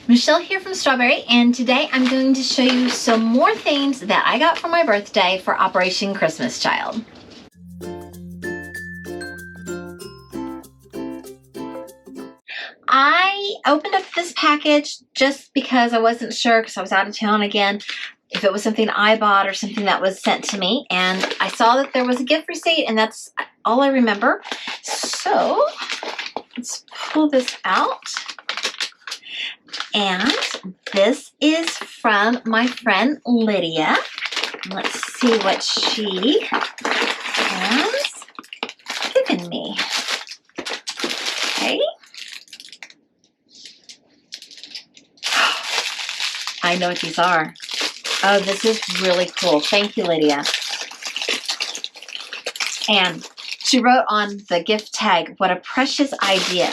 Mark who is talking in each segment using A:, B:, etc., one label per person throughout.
A: Michelle here from Strawberry, and today I'm going to show you some more things that I got for my birthday for Operation Christmas Child. I opened up this package just because I wasn't sure, because I was out of town again, if it was something I bought or something that was sent to me, and I saw that there was a gift receipt, and that's all I remember. So let's pull this out. And this is from my friend Lydia. Let's see what she has given me. Okay. I know what these are. Oh, this is really cool. Thank you, Lydia. And she wrote on the gift tag, "What a precious idea."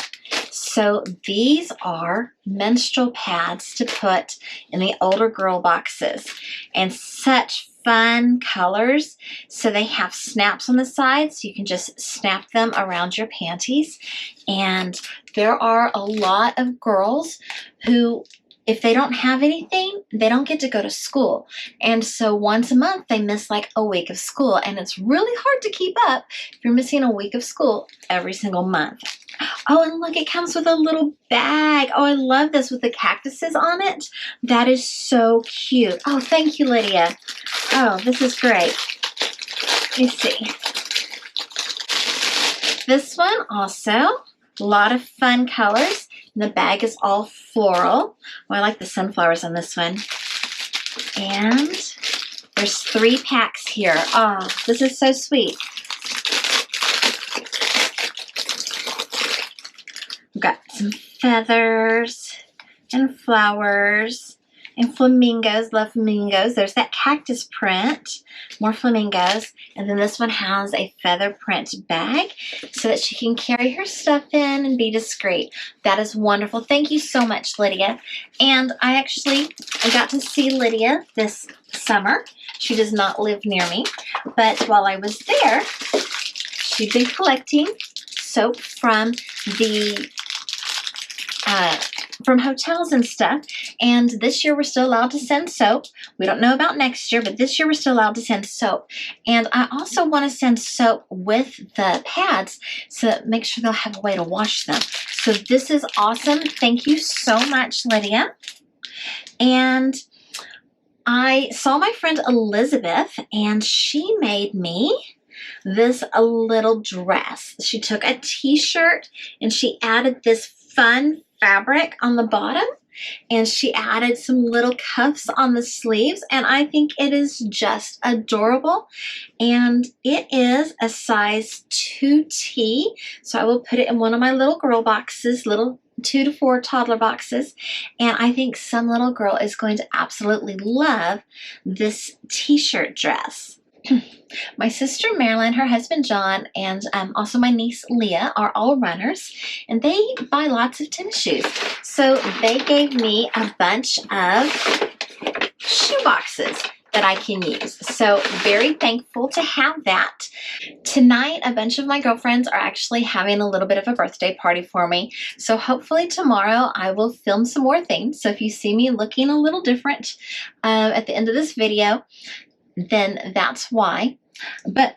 A: So these are menstrual pads to put in the older girl boxes, and such fun colors. So they have snaps on the side, so you can just snap them around your panties. And there are a lot of girls who, if they don't have anything, they don't get to go to school. And so once a month, they miss like a week of school. And it's really hard to keep up if you're missing a week of school every single month. Oh, and look, it comes with a little bag. Oh, I love this with the cactuses on it. That is so cute. Oh, thank you, Lydia. Oh, this is great. Let me see. This one also, a lot of fun colors. And the bag is all floral. Oh, I like the sunflowers on this one. And there's 3 packs here. Oh, this is so sweet. We've got some feathers and flowers and flamingos. Love flamingos. There's that cactus print. More flamingos. And then this one has a feather print bag so that she can carry her stuff in and be discreet. That is wonderful. Thank you so much, Lydia. And I got to see Lydia this summer. She does not live near me. But while I was there, she'd been collecting soap from from hotels and stuff, and this year we're still allowed to send soap. We don't know about next year, but this year we're still allowed to send soap. And I also want to send soap with the pads so that make sure they'll have a way to wash them. So this is awesome. Thank you so much, Lydia. And I saw my friend Elizabeth, and she made me this little dress. She took a t-shirt and she added this fun fabric on the bottom, and she added some little cuffs on the sleeves, and I think it is just adorable. And it is a size 2T, so I will put it in one of my little girl boxes, little 2 to 4 toddler boxes, and I think some little girl is going to absolutely love this t-shirt dress. My sister Marilyn, her husband John, and also my niece Leah are all runners, and they buy lots of tennis shoes. So they gave me a bunch of shoe boxes that I can use. So very thankful to have that. Tonight, a bunch of my girlfriends are actually having a little bit of a birthday party for me. So hopefully tomorrow I will film some more things. So if you see me looking a little different at the end of this video, then that's why. But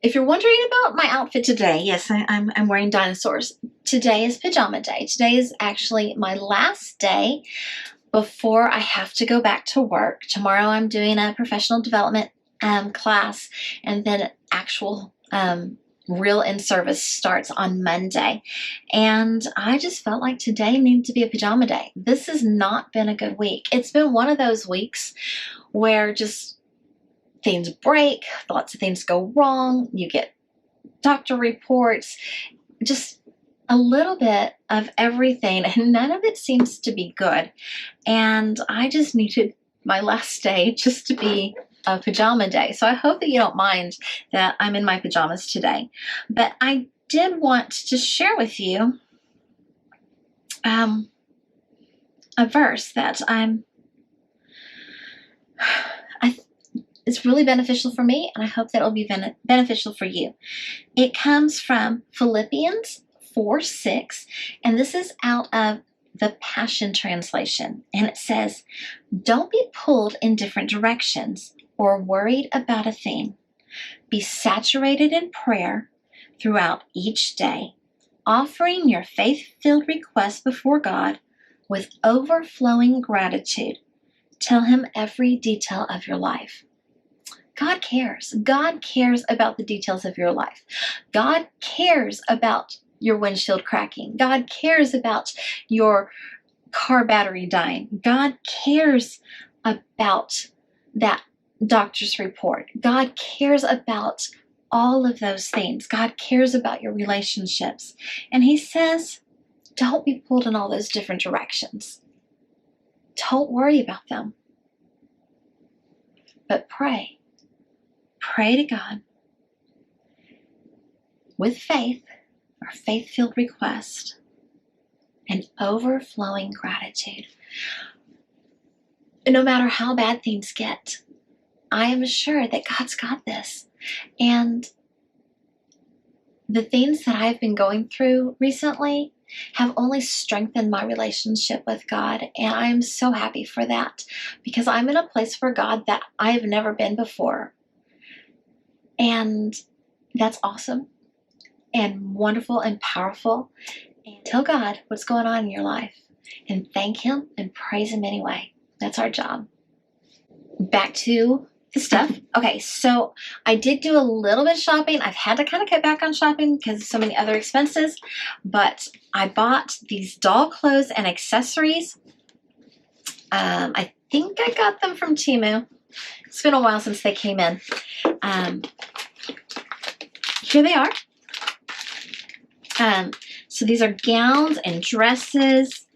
A: if you're wondering about my outfit today, yes, I'm wearing dinosaurs. Today is pajama day. Today is actually my last day before I have to go back to work. Tomorrow I'm doing a professional development class, and then actual real in-service starts on Monday. And I just felt like today needed to be a pajama day. This has not been a good week. It's been one of those weeks where just things break, lots of things go wrong, you get doctor reports, just a little bit of everything, and none of it seems to be good. And I just needed my last day just to be a pajama day. So I hope that you don't mind that I'm in my pajamas today. But I did want to share with you a verse that it's really beneficial for me, and I hope that it'll be beneficial for you. It comes from Philippians 4:6, and this is out of the Passion Translation, and it says, "Don't be pulled in different directions or worried about a thing. Be saturated in prayer throughout each day, offering your faith-filled requests before God with overflowing gratitude. Tell Him every detail of your life." God cares. God cares about the details of your life. God cares about your windshield cracking. God cares about your car battery dying. God cares about that doctor's report. God cares about all of those things. God cares about your relationships. And He says, don't be pulled in all those different directions. Don't worry about them. But pray. Pray to God with faith or faith-filled request and overflowing gratitude. No matter how bad things get, I am sure that God's got this. And the things that I've been going through recently have only strengthened my relationship with God. And I am so happy for that, because I'm in a place for God that I have never been before. And that's awesome and wonderful and powerful. And tell God what's going on in your life and thank Him and praise Him anyway. That's our job. Back to the stuff. Okay, so I did do a little bit of shopping. I've had to kind of cut back on shopping because of so many other expenses, but I bought these doll clothes and accessories. I think I got them from Temu. It's been a while since they came in. Here they are. So these are gowns and dresses,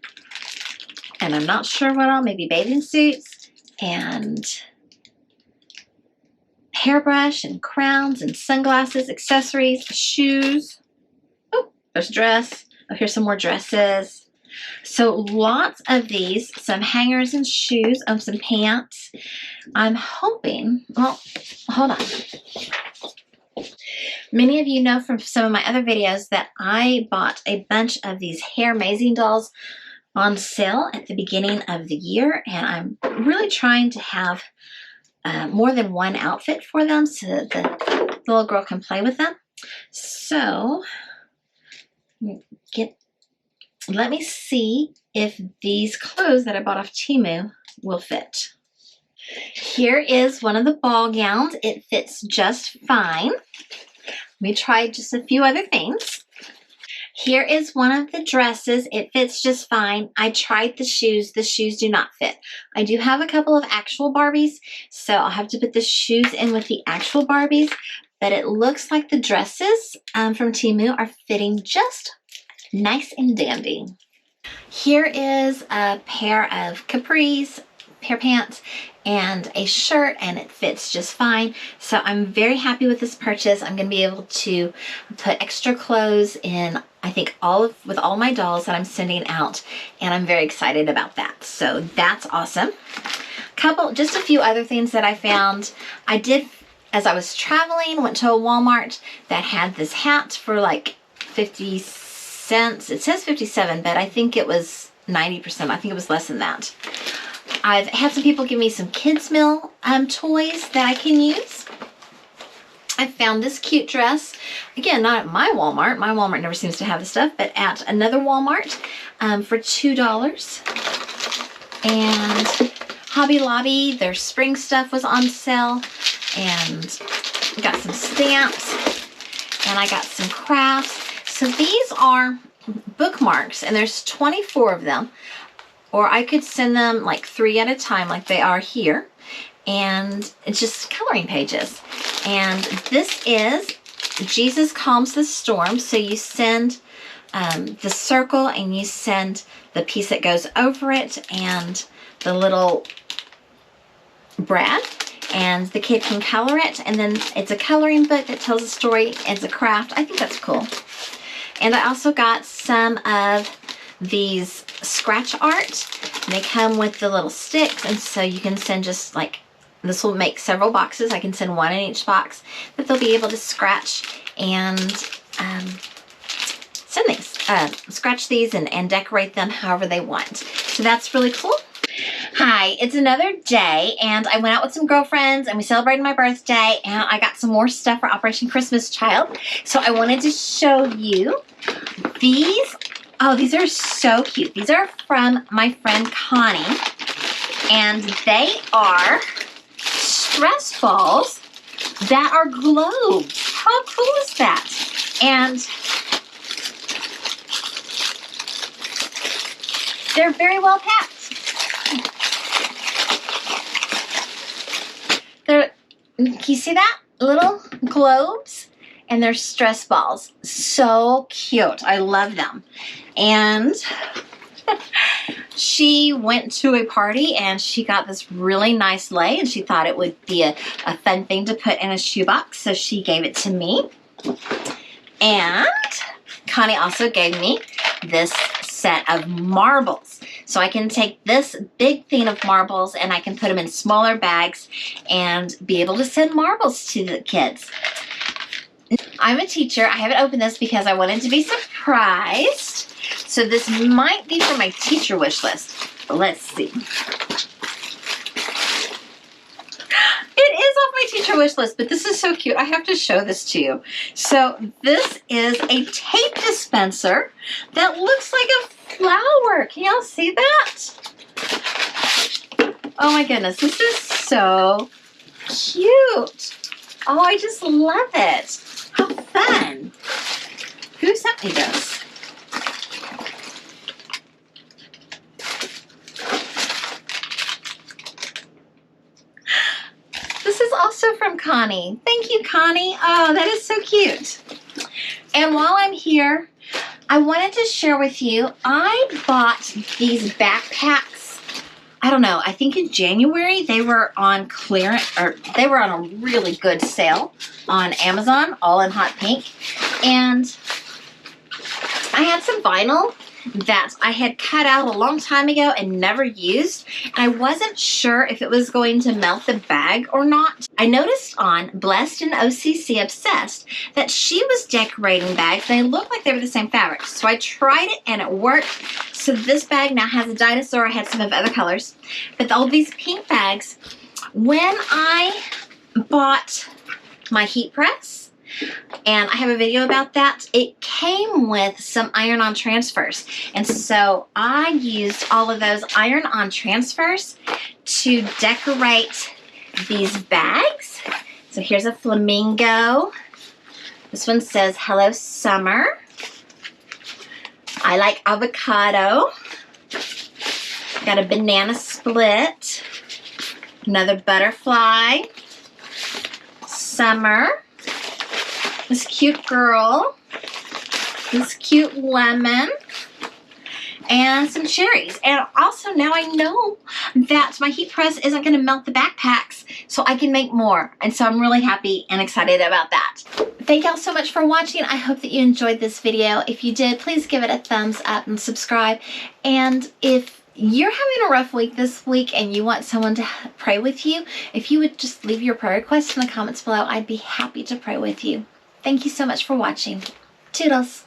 A: and I'm not sure what all, maybe bathing suits, and hairbrush, and crowns, and sunglasses, accessories, shoes. Oh, there's a dress. Oh, here's some more dresses. So lots of these, some hangers and shoes, some pants. I'm hoping, well, hold on. Many of you know from some of my other videos that I bought a bunch of these Hair Amazing dolls on sale at the beginning of the year, and I'm really trying to have more than one outfit for them so that the little girl can play with them. So let me see if these clothes that I bought off Temu will fit. Here is one of the ball gowns. It fits just fine. We tried just a few other things. Here is one of the dresses. It fits just fine. I tried the shoes. The shoes do not fit. I do have a couple of actual Barbies, so I'll have to put the shoes in with the actual Barbies, but it looks like the dresses from Temu are fitting just nice and dandy. Here is a pair of capris, pair pants, and a shirt, and it fits just fine. So I'm very happy with this purchase. I'm going to be able to put extra clothes in, I think, with all my dolls that I'm sending out, and I'm very excited about that. So that's awesome. Just a few other things that I found. I did, as I was traveling, went to a Walmart that had this hat for like 50 cents. It says 57, but I think it was 90%. I think it was less than that. I've had some people give me some kids' meal toys that I can use. I found this cute dress. Again, not at my Walmart. My Walmart never seems to have this stuff, but at another Walmart for $2. And Hobby Lobby, their spring stuff was on sale. And got some stamps. And I got some crafts. So these are bookmarks, and there's 24 of them. Or I could send them like 3 at a time like they are here. And it's just coloring pages. And this is Jesus Calms the Storm. So you send the circle, and you send the piece that goes over it, and the little brad. And the kid can color it. And then it's a coloring book that tells a story. It's a craft. I think that's cool. And I also got some of these scratch art. They come with the little sticks, and so you can send just like, this will make several boxes. I can send one in each box that they'll be able to scratch and send these, scratch these and decorate them however they want. So that's really cool. Hi, it's another day, and I went out with some girlfriends and we celebrated my birthday, and I got some more stuff for Operation Christmas Child. So I wanted to show you these. Oh, these are so cute. These are from my friend Connie, and they are stress balls that are globes. How cool is that? And they're very well packed. Can you see that? Little globes, and they're stress balls. So cute. I love them. And she went to a party and she got this really nice lei, and she thought it would be a fun thing to put in a shoebox, so she gave it to me. And Connie also gave me this set of marbles. So I can take this big thing of marbles and I can put them in smaller bags and be able to send marbles to the kids. I'm a teacher. I haven't opened this because I wanted to be surprised. So this might be for my teacher wish list. But let's see. It is off my teacher wish list, but this is so cute. I have to show this to you. So this is a tape dispenser that looks like a flower. Can y'all see that? Oh my goodness, this is so cute. Oh, I just love it. How fun. Who sent me this? This is also from Connie. Thank you, Connie. Oh, that is so cute. And while I'm here, I wanted to share with you, I bought these backpacks. I don't know, I think in January they were on clearance, or they were on a really good sale on Amazon, all in hot pink. And I had some vinyl that I had cut out a long time ago and never used. And I wasn't sure if it was going to melt the bag or not. I noticed on Blessed and OCC Obsessed that she was decorating bags. They looked like they were the same fabric. So I tried it and it worked. So this bag now has a dinosaur. I had some of other colors. But all these pink bags, when I bought my heat press, and I have a video about that, it came with some iron-on transfers. And so I used all of those iron-on transfers to decorate these bags. So here's a flamingo. This one says, "Hello, Summer." I like avocado. Got a banana split. Another butterfly. Summer. This cute girl, this cute lemon, and some cherries. And also now I know that my heat press isn't going to melt the backpacks, so I can make more. And so I'm really happy and excited about that. Thank y'all so much for watching. I hope that you enjoyed this video. If you did, please give it a thumbs up and subscribe. And if you're having a rough week this week and you want someone to pray with you, if you would just leave your prayer request in the comments below, I'd be happy to pray with you. Thank you so much for watching. Toodles.